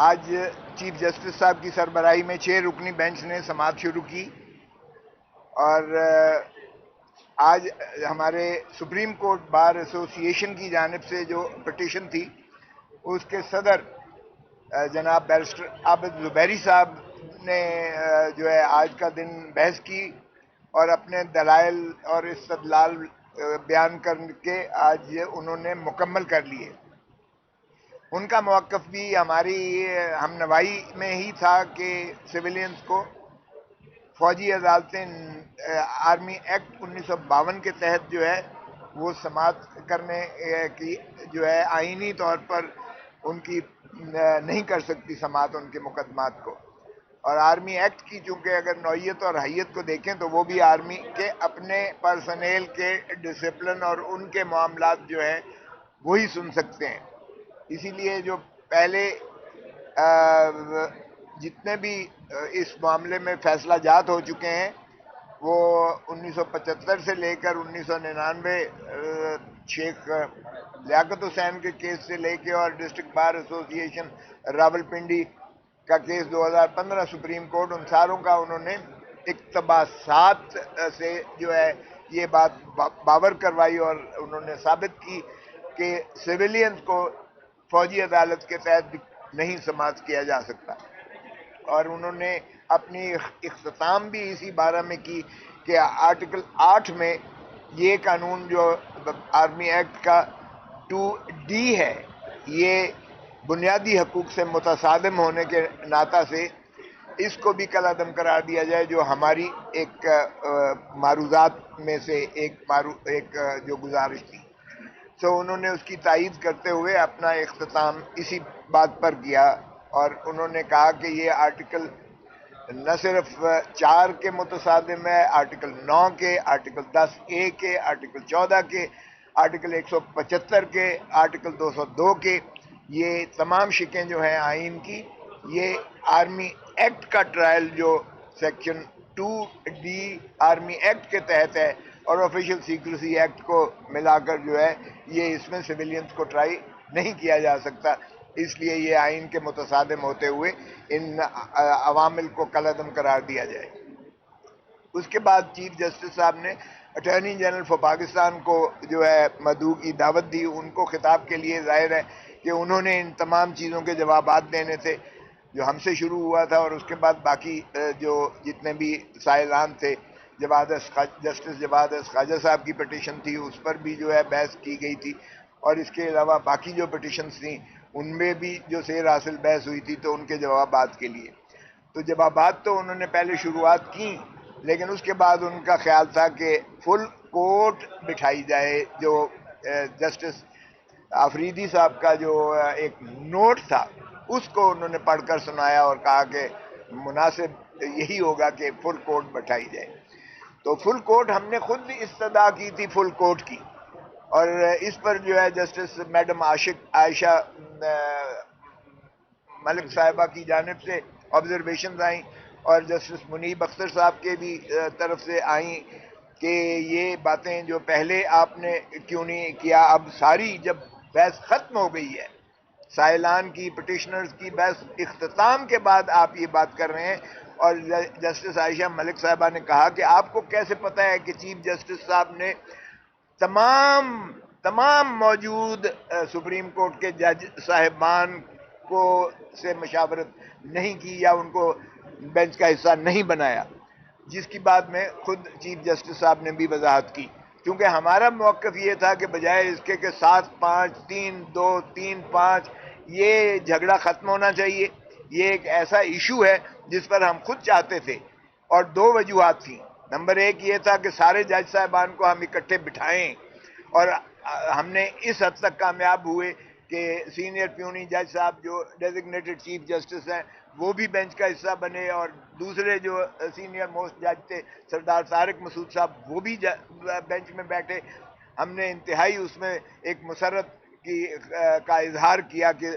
آج chief justice صاحب کی سربراہی میں 6 رکنی بینچ نے سماعت شروع کی اور آج ہمارے سپریم کورٹ بار ایسوسی ایشن کی جانب سے جو پٹیشن تھی اس کے صدر جناب بیرسٹر عابد زبیری صاحب نے جو ہے آج کا دن بحث کی اور اپنے دلائل اور استدلال بیان کر کے آج انہوں نے مکمل کر لیے۔ ان کا موقف بھی ہماری ہم نوائی میں ہی تھا کہ سویلینز کو فوجی عدالتیں آرمی ایکٹ 1952 کے تحت جو ہے وہ سماعت کرنے کی جو ہے آئینی طور پر ان کی نہیں کر سکتی سماعت ان کے مقدمات کو، اور آرمی ایکٹ کی چونکہ اگر نوعیت اور حیت کو دیکھیں تو وہ بھی آرمی کے اپنے پرسنل کے ڈسپلن اور ان کے معاملات جو ہیں وہی سن سکتے ہیں۔ اسی لیے جو پہلے جتنے بھی اس معاملے میں فیصلہ جات ہو چکے ہیں وہ 1975 سے لے کر 1999 شیخ لیاقت حسین کے کیس سے لے کے اور ڈسٹرکٹ بار ایسوسی ایشن راول پنڈی کا کیس 2015 سپریم کورٹ، ان ساروں کا انہوں نے اقتباسات سے جو ہے یہ بات باور کروائی اور انہوں نے ثابت کی کہ سویلینز کو فوجی عدالت کے تحت نہیں سماعت کیا جا سکتا، اور انہوں نے اپنی اختتام بھی اسی بارے میں کی کہ آرٹیکل 8 میں یہ قانون جو آرمی ایکٹ کا 2D ہے یہ بنیادی حقوق سے متصادم ہونے کے ناطہ سے اس کو بھی کالعدم قرار دیا جائے، جو ہماری ایک معروضات میں سے ایک جو گزارش تھی۔ انہوں نے اس کی تائید کرتے ہوئے اپنا اختتام اسی بات پر کیا اور انہوں نے کہا کہ یہ آرٹیکل نہ صرف 4 کے متصادم ہے، آرٹیکل 9 کے، آرٹیکل 10A کے، آرٹیکل 14 کے، آرٹیکل 175 کے، آرٹیکل 202 کے، یہ تمام شقیں جو ہیں آئین کی یہ آرمی ایکٹ کا ٹرائل جو سیکشن 2D آرمی ایکٹ کے تحت ہے اور آفیشیل سیکریسی ایکٹ کو ملا کر جو ہے یہ اس میں سویلینز کو ٹرائی نہیں کیا جا سکتا، اس لیے یہ آئین کے متصادم ہوتے ہوئے ان عوامل کو کالعدم قرار دیا جائے۔ اس کے بعد چیف جسٹس صاحب نے اٹارنی جنرل فار پاکستان کو جو ہے مدعو کی دعوت دی۔ ان کو خطاب کے لیے ظاہر ہے کہ انہوں نے ان تمام چیزوں کے جوابات دینے تھے جو ہم سے شروع ہوا تھا، اور اس کے بعد باقی جو جتنے بھی سائلان تھے، جسٹس جواد خواجہ صاحب کی پٹیشن تھی اس پر بھی جو ہے بحث کی گئی تھی، اور اس کے علاوہ باقی جو پٹیشنز تھیں ان میں بھی جو سیر حاصل بحث ہوئی تھی تو ان کے جوابات کے لیے تو جوابات تو انہوں نے پہلے شروعات کی، لیکن اس کے بعد ان کا خیال تھا کہ فل کورٹ بٹھائی جائے۔ جو جسٹس آفریدی صاحب کا جو ایک نوٹ تھا اس کو انہوں نے پڑھ کر سنایا اور کہا کہ مناسب یہی ہوگا کہ فل کورٹ بٹھائی جائے۔ تو فل کورٹ ہم نے خود استدعا کی تھی فل کورٹ کی، اور اس پر جو ہے جسٹس میڈم عائشہ ملک صاحبہ کی جانب سے آبزرویشنز آئیں اور جسٹس منیب اختر صاحب کے بھی طرف سے آئیں کہ یہ باتیں جو پہلے آپ نے کیوں نہیں کیا، اب ساری جب بحث ختم ہو گئی ہے، سائلان کی پٹیشنرز کی بحث اختتام کے بعد آپ یہ بات کر رہے ہیں۔ اور جسٹس عائشہ ملک صاحبہ نے کہا کہ آپ کو کیسے پتہ ہے کہ چیف جسٹس صاحب نے تمام موجود سپریم کورٹ کے جج صاحبان کو سے مشاورت نہیں کی یا ان کو بینچ کا حصہ نہیں بنایا، جس کی بات میں خود چیف جسٹس صاحب نے بھی وضاحت کی، کیونکہ ہمارا موقف یہ تھا کہ بجائے اس کے کہ 7-5-3-2 3-5 یہ جھگڑا ختم ہونا چاہیے۔ یہ ایک ایسا ایشو ہے جس پر ہم خود چاہتے تھے، اور 2 وجوہات تھیں۔ نمبر 1 یہ تھا کہ سارے جج صاحبان کو ہم اکٹھے بٹھائیں، اور ہم نے اس حد تک کامیاب ہوئے کہ سینئر پیونی جج صاحب جو ڈیزگنیٹڈ چیف جسٹس ہیں وہ بھی بینچ کا حصہ بنے، اور دوسرے جو سینئر موسٹ جج تھے سردار طارق مسعود صاحب وہ بھی بینچ میں بیٹھے۔ ہم نے انتہائی اس میں ایک مسرت کا اظہار کیا کہ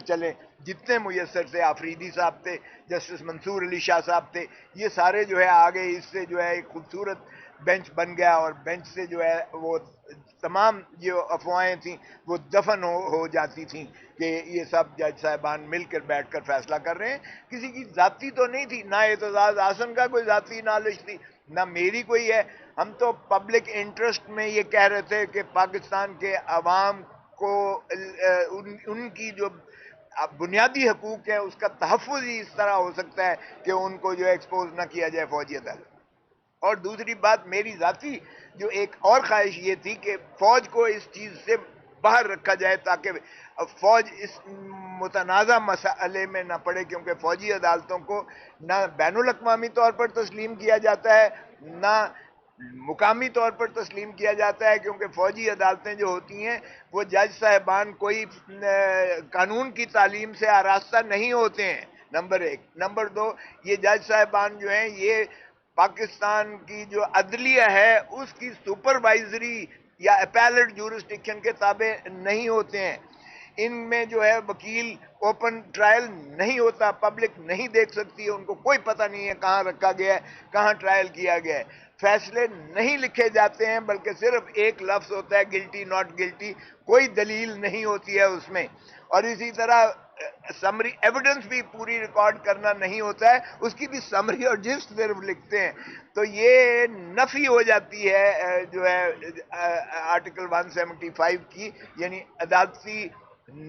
چلیں جتنے میسر تھے، آفریدی صاحب تھے، جسٹس منصور علی شاہ صاحب تھے، یہ سارے جو ہے آگے، اس سے جو ہے ایک خوبصورت بینچ بن گیا، اور بینچ سے جو ہے وہ تمام جو افواہیں تھیں وہ دفن ہو جاتی تھیں کہ یہ سب جج صاحبان مل کر بیٹھ کر فیصلہ کر رہے ہیں. کسی کی ذاتی تو نہیں تھی، نہ اعتزاز احسن کا کوئی ذاتی نالج تھی، نہ میری کوئی ہے. ہم تو پبلک انٹرسٹ میں یہ کہہ رہے تھے کہ پاکستان کے عوام کو ان کی جو بنیادی حقوق ہے اس کا تحفظ ہی اس طرح ہو سکتا ہے کہ ان کو جو ایکسپوز نہ کیا جائے فوجی عدالت. اور دوسری بات میری ذاتی جو ایک اور خواہش یہ تھی کہ فوج کو اس چیز سے باہر رکھا جائے تاکہ فوج اس متنازع مسئلے میں نہ پڑے، کیونکہ فوجی عدالتوں کو نہ بین الاقوامی طور پر تسلیم کیا جاتا ہے نہ مقامی طور پر تسلیم کیا جاتا ہے، کیونکہ فوجی عدالتیں جو ہوتی ہیں وہ جج صاحبان کوئی قانون کی تعلیم سے آراستہ نہیں ہوتے ہیں، نمبر ایک. نمبر دو، یہ جج صاحبان جو ہیں یہ پاکستان کی جو عدلیہ ہے اس کی سپروائزری یا اپیلٹ جورسڈکشن کے تابع نہیں ہوتے ہیں. ان میں جو ہے وکیل اوپن ٹرائل نہیں ہوتا، پبلک نہیں دیکھ سکتی، ان کو کوئی پتہ نہیں ہے کہاں رکھا گیا ہے، کہاں ٹرائل کیا گیا ہے. فیصلے نہیں لکھے جاتے ہیں بلکہ صرف ایک لفظ ہوتا ہے گلٹی ناٹ گلٹی، کوئی دلیل نہیں ہوتی ہے اس میں. اور اسی طرح سمری ایویڈنس بھی پوری ریکارڈ کرنا نہیں ہوتا ہے، اس کی بھی سمری اور جسٹ صرف لکھتے ہیں. تو یہ نفی ہو جاتی ہے جو ہے آرٹیکل 175 کی، یعنی عدالتی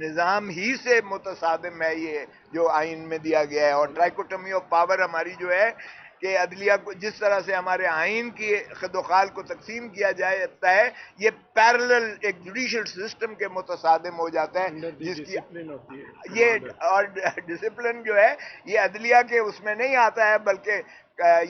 نظام ہی سے متصادم ہے یہ جو آئین میں دیا گیا ہے. اور ٹرائکوٹمی آف پاور ہماری جو ہے کہ عدلیہ کو جس طرح سے ہمارے آئین کی خد و خال کو تقسیم کیا جاتا ہے یہ پیرلل ایک جوڈیشل سسٹم کے متصادم ہو جاتا ہے، جس کی یہ اور ڈسپلن جو ہے یہ عدلیہ کے اس میں نہیں آتا ہے، بلکہ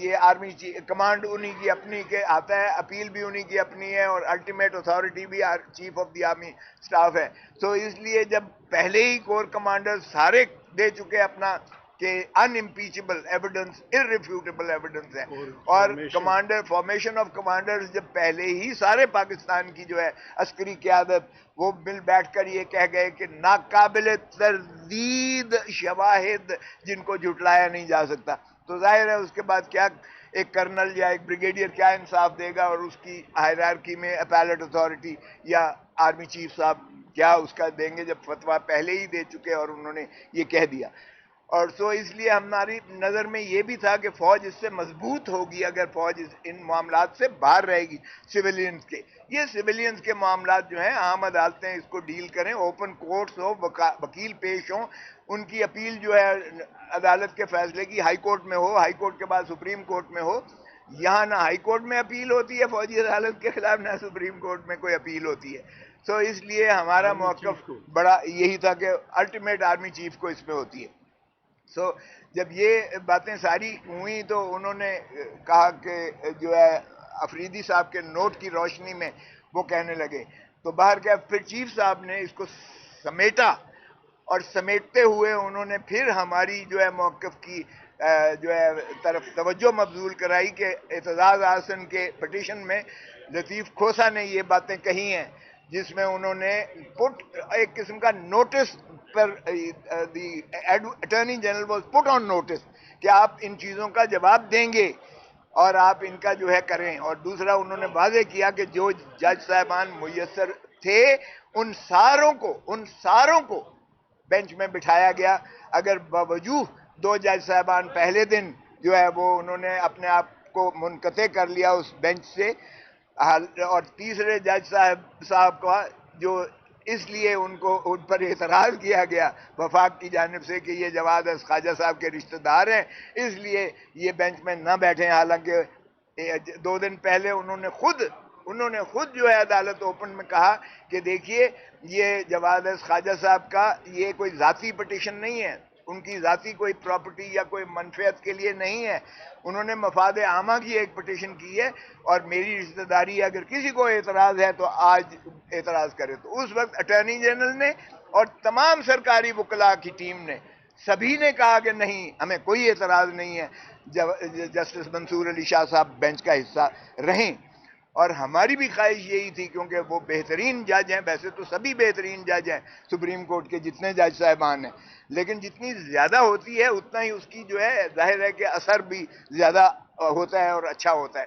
یہ آرمی کمانڈ انہی کی اپنی کے آتا ہے، اپیل بھی انہی کی اپنی ہے اور الٹیمیٹ اتھارٹی بھی chief of the army staff ہے. تو اس لیے جب پہلے ہی کور کمانڈر سارے دے چکے اپنا کہ ان امپیچبل ایویڈنس ارریفیوٹیبل ایویڈنس ہے، اور کمانڈر فارمیشن آف کمانڈرز جب پہلے ہی سارے پاکستان کی جو ہے عسکری قیادت وہ مل بیٹھ کر یہ کہہ گئے کہ ناقابل تردید شواہد جن کو جھٹلایا نہیں جا سکتا، تو ظاہر ہے اس کے بعد کیا ایک کرنل یا ایک بریگیڈیئر کیا انصاف دے گا، اور اس کی ہائرارکی میں اپیلٹ اتھارٹی یا آرمی چیف صاحب کیا اس کا دیں گے جب فتویٰ پہلے ہی دے چکے اور انہوں نے یہ کہہ دیا. اور سو اس لیے ہماری نظر میں یہ بھی تھا کہ فوج اس سے مضبوط ہوگی اگر فوج ان معاملات سے باہر رہے گی سویلینز کے. یہ سویلینز کے معاملات جو ہیں عام عدالتیں اس کو ڈیل کریں، اوپن کورٹس ہو، وکیل پیش ہوں، ان کی اپیل جو ہے عدالت کے فیصلے کی ہائی کورٹ میں ہو، ہائی کورٹ کے بعد سپریم کورٹ میں ہو. یہاں نہ ہائی کورٹ میں اپیل ہوتی ہے فوجی عدالت کے خلاف، نہ سپریم کورٹ میں کوئی اپیل ہوتی ہے. سو اس لیے ہمارا موقف بڑا یہی تھا کہ الٹیمیٹ آرمی چیف کو اس میں ہوتی ہے. سو جب یہ باتیں ساری ہوئیں تو انہوں نے کہا کہ جو ہے افریدی صاحب کے نوٹ کی روشنی میں وہ کہنے لگے، تو باہر کیا پھر چیف صاحب نے اس کو سمیٹا، اور سمیٹتے ہوئے انہوں نے پھر ہماری جو ہے موقف کی جو ہے طرف توجہ مبذول کرائی کہ اعتزاز احسن کے پٹیشن میں لطیف کھوسہ نے یہ باتیں کہی ہیں، جس میں انہوں نے پٹ ایک قسم کا نوٹس پر the attorney general was put on notice کہ آپ ان چیزوں کا جواب دیں گے اور آپ ان کا جو ہے کریں. اور دوسرا انہوں نے واضح کیا کہ جو جج صاحبان میسر تھے ان ساروں کو بینچ میں بٹھایا گیا. اگر باوجود دو جج صاحبان پہلے دن جو ہے وہ انہوں نے اپنے آپ کو منقطع کر لیا اس بینچ سے، اور تیسرے جج صاحب کا جو اس لیے ان پر اعتراض کیا گیا وفاق کی جانب سے کہ یہ جواد خواجہ صاحب کے رشتہ دار ہیں اس لیے یہ بینچ میں نہ بیٹھیں، حالانکہ 2 دن پہلے انہوں نے خود جو ہے عدالت اوپن میں کہا کہ دیکھیے یہ جواد خواجہ صاحب کا یہ کوئی ذاتی پٹیشن نہیں ہے، ان کی ذاتی کوئی پراپرٹی یا کوئی منفعت کے لیے نہیں ہے، انہوں نے مفاد عامہ کی ایک پٹیشن کی ہے اور میری رشتہ داری اگر کسی کو اعتراض ہے تو آج اعتراض کرے. تو اس وقت اٹارنی جنرل نے اور تمام سرکاری وکلاء کی ٹیم نے سبھی نے کہا کہ نہیں ہمیں کوئی اعتراض نہیں ہے، جسٹس منصور علی شاہ صاحب بینچ کا حصہ رہیں. اور ہماری بھی خواہش یہی تھی کیونکہ وہ بہترین جج ہیں، ویسے تو سبھی بہترین جج ہیں سپریم کورٹ کے جتنے جج صاحبان ہیں، لیکن جتنی زیادہ ہوتی ہے اتنا ہی اس کی جو ہے ظاہر ہے کہ اثر بھی زیادہ ہوتا ہے اور اچھا ہوتا ہے.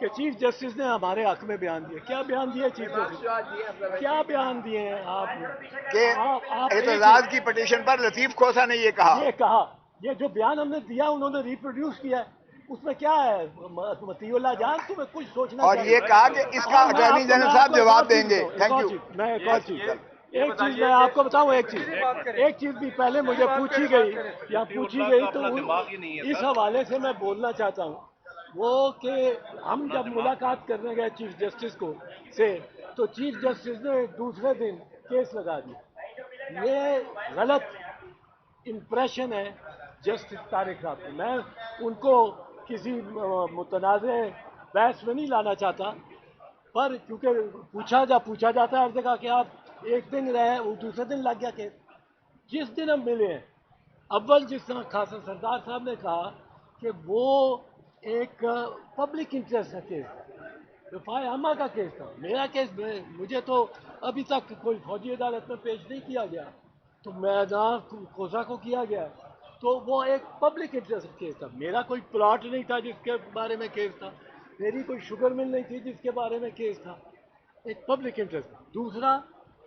کہ چیف جسٹس نے ہمارے حق میں بیان دیا. کیا بیان دیا چیف جسٹس؟ کیا بیان دیے ہیں آپ نے؟ کہ اعتزاز کی پٹیشن پر لطیف کھوسا نے یہ کہا یہ جو بیان ہم نے دیا انہوں نے ریپروڈیوس کیا ہے، اس میں کیا ہے مطیع اللہ جان تمہیں کچھ سوچنا اور چاہیے. یہ کہا کہ اس کا اٹارنی جنرل صاحب جواب دیں گے. Thank you. میں ایک چیز میں آپ کو بتاؤں، ایک چیز بھی پہلے مجھے پوچھی گئی تو اس حوالے سے میں بولنا چاہتا ہوں وہ کہ ہم جب ملاقات کرنے گئے چیف جسٹس تو چیف جسٹس نے دوسرے دن کیس لگا دیا. یہ غلط امپریشن ہے جسٹس طارق صاحب کو. میں ان کو کسی متنازع بحث میں نہیں لانا چاہتا، پر کیونکہ پوچھا جاتا ہے ہر جگہ کہ آپ ایک دن رہے وہ دوسرے دن لگ گیا کیس. جس دن ہم ملے ہیں اول جس طرح خاصا سردار صاحب نے کہا کہ وہ ایک پبلک انٹرسٹ کا کیس تھا، دفاع عامہ کا کیس تھا. میرا کیس مجھے تو ابھی تک کوئی فوجی عدالت میں پیش نہیں کیا گیا، تو میں نہ کھوسا کو کیا گیا، تو وہ ایک پبلک انٹرسٹ کیس تھا. میرا کوئی پلاٹ نہیں تھا جس کے بارے میں کیس تھا، میری کوئی شوگر مل نہیں تھی جس کے بارے میں کیس تھا. ایک پبلک انٹرسٹ. دوسرا،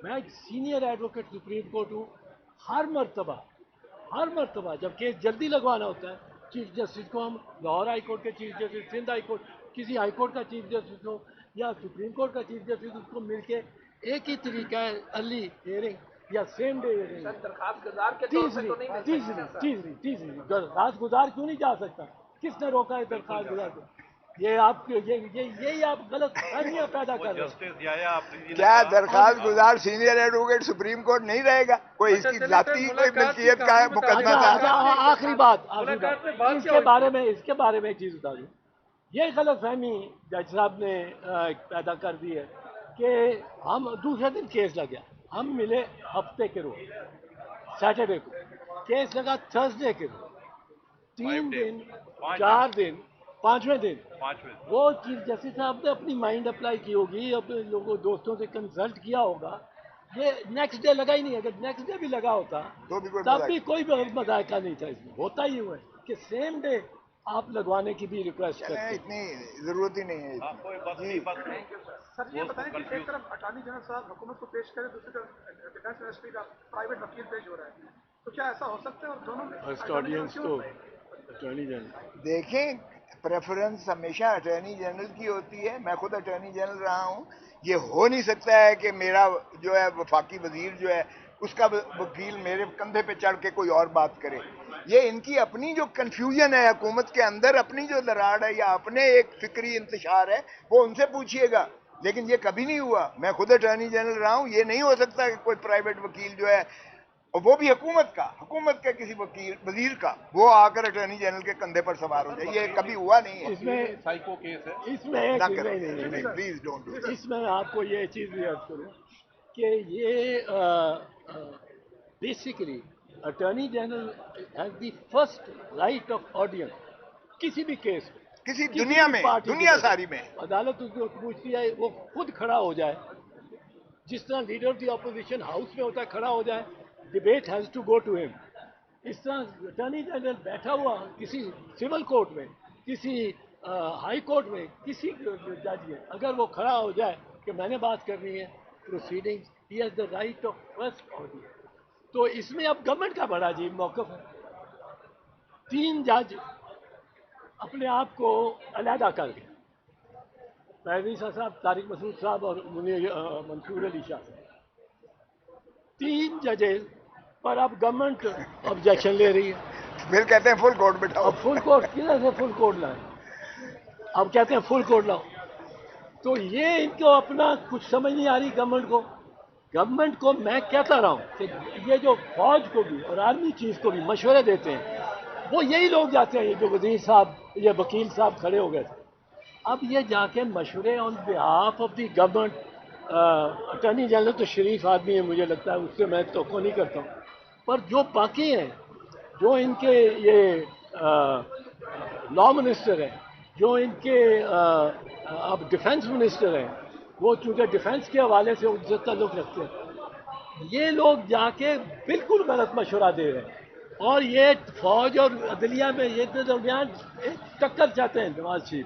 میں ایک سینئر ایڈوکیٹ سپریم کورٹ ہوں. ہر مرتبہ جب کیس جلدی لگوانا ہوتا ہے چیف جسٹس کو، ہم لاہور ہائی کورٹ کے chief justice, Sindh high court, کسی ہائی کورٹ کا چیف جسٹس ہو یا سپریم کورٹ کا چیف جسٹس، اس کو مل کے ایک ہی طریقہ ہے ارلی ہیئرنگ یا سیم ڈے ہیئرنگ. درخواست گزار کے طور پہ تو نہیں مل سکتا. تیسری درخواست گزار کیوں نہیں جا سکتا؟ کس نے روکا ہے درخواست گزار کو؟ یہ آپ یہی آپ غلط فہمیاں پیدا کر رہے ہیں. کیا درخواست گزار سینئر ایڈوکیٹ سپریم کورٹ نہیں رہے گا؟ کوئی اس کی ذاتی کوئی ملکیت کا مقدمہ تھا؟ آخری بات اس کے بارے میں ایک چیز بتا دوں. یہ غلط فہمی جج صاحب نے پیدا کر دی ہے کہ ہم دوسرے دن کیس لگ گیا، ہم ملے ہفتے کے روز سیٹرڈے کو، کیس لگا تھرسڈے کے روز، 3 دن 4 دن 5ویں دن وہ چیف جسٹس صاحب نے اپنی مائنڈ اپلائی کی ہوگی، اپنے لوگوں دوستوں سے کنسلٹ کیا ہوگا. یہ نیکسٹ ڈے لگا ہی نہیں. اگر نیکسٹ ڈے بھی لگا ہوتا تب بھی کوئی مذائقہ نہیں تھا. اس میں ہوتا ہی ہوا ہے کہ سیم ڈے آپ لگوانے کی بھی ریکویسٹ کرتے ہیں. اتنی ضرورت ہی نہیں ہے. سر یہ بتائیں کہ ایک طرف اٹارنی جنرل صاحب حکومت کو پیش کرے، دوسری طرف ڈیفینس منسٹری کا پرائیویٹ وکیل پیش ہو رہا ہے، تو کیا ایسا ہو سکتا ہے؟ اور دونوں اٹارنی جنرل دیکھیں، پریفرنس ہمیشہ اٹارنی جنرل کی ہوتی ہے. میں خود اٹارنی جنرل رہا ہوں. یہ ہو نہیں سکتا ہے کہ میرا جو ہے وفاقی وزیر جو ہے اس کا وکیل میرے کندھے پہ چڑھ کے کوئی اور بات کرے. یہ ان کی اپنی جو کنفیوژن ہے حکومت کے اندر، اپنی جو دراڑ ہے یا اپنے ایک فکری انتشار ہے، وہ ان سے پوچھیے گا. لیکن یہ کبھی نہیں ہوا. میں خود اٹارنی جنرل رہا ہوں. یہ نہیں ہو سکتا کہ کوئی پرائیویٹ وکیل جو ہے، اور وہ بھی حکومت کے کسی وزیر کا، وہ آ کر اٹارنی جنرل کے کندھے پر سوار ہو جائے. یہ کبھی ہوا نہیں ہے. Please don't do. اس میں آپ کو یہ چیز بھی عرض کروں کہ یہ basically attorney general has the first right of audience کسی بھی کیس میں، کسی دنیا میں، دنیا ساری میں عدالت اس کو پوچھتی ہے وہ خود کھڑا ہو جائے. جس طرح leader of the opposition house میں ہوتا ہے کھڑا ہو جائے، debate has to go to him. اس طرح اٹارنی جنرل بیٹھا ہوا کسی سول کورٹ میں، کسی ہائی کورٹ میں، کسی جج میں، اگر وہ کھڑا ہو جائے کہ میں نے بات کرنی ہے proceedings, he has the right of first audience. تو اس میں اب گورنمنٹ کا بڑا عجیب موقف ہے. 3 جج اپنے آپ کو علیحدہ کر گئے، پرویز صاحب، طارق مسعود صاحب اور منصور علی شاہ صاحب. 3 ججز پر اب گورنمنٹ آبجیکشن لے رہی ہے. پھر کہتے ہیں فل کورٹ بٹھاؤ. اب فل کورٹ کدھر سے فل کورٹ لائیں؟ اب کہتے ہیں فل کورٹ لاؤ. تو یہ ان کو اپنا کچھ سمجھ نہیں آ رہی گورنمنٹ کو میں کہتا رہا ہوں کہ یہ جو فوج کو بھی اور آرمی چیف کو بھی مشورے دیتے ہیں وہ یہی لوگ جاتے ہیں. یہ جو وزیر صاحب یا وکیل صاحب کھڑے ہو گئے تھے، اب یہ جا کے مشورے on behalf of the government. Attorney general تو شریف آدمی ہے، مجھے لگتا ہے اس سے میں توقع نہیں کرتا ہوں، پر جو باقی ہیں، جو ان کے یہ لا منسٹر ہیں، جو ان کے اب ڈیفینس منسٹر ہیں، وہ چونکہ ڈیفینس کے حوالے سے ان سے تعلق رکھتے ہیں، یہ لوگ جا کے بالکل غلط مشورہ دے رہے ہیں. اور یہ فوج اور عدلیہ میں یہ درمیان ایک ٹکر چاہتے ہیں نواز شریف.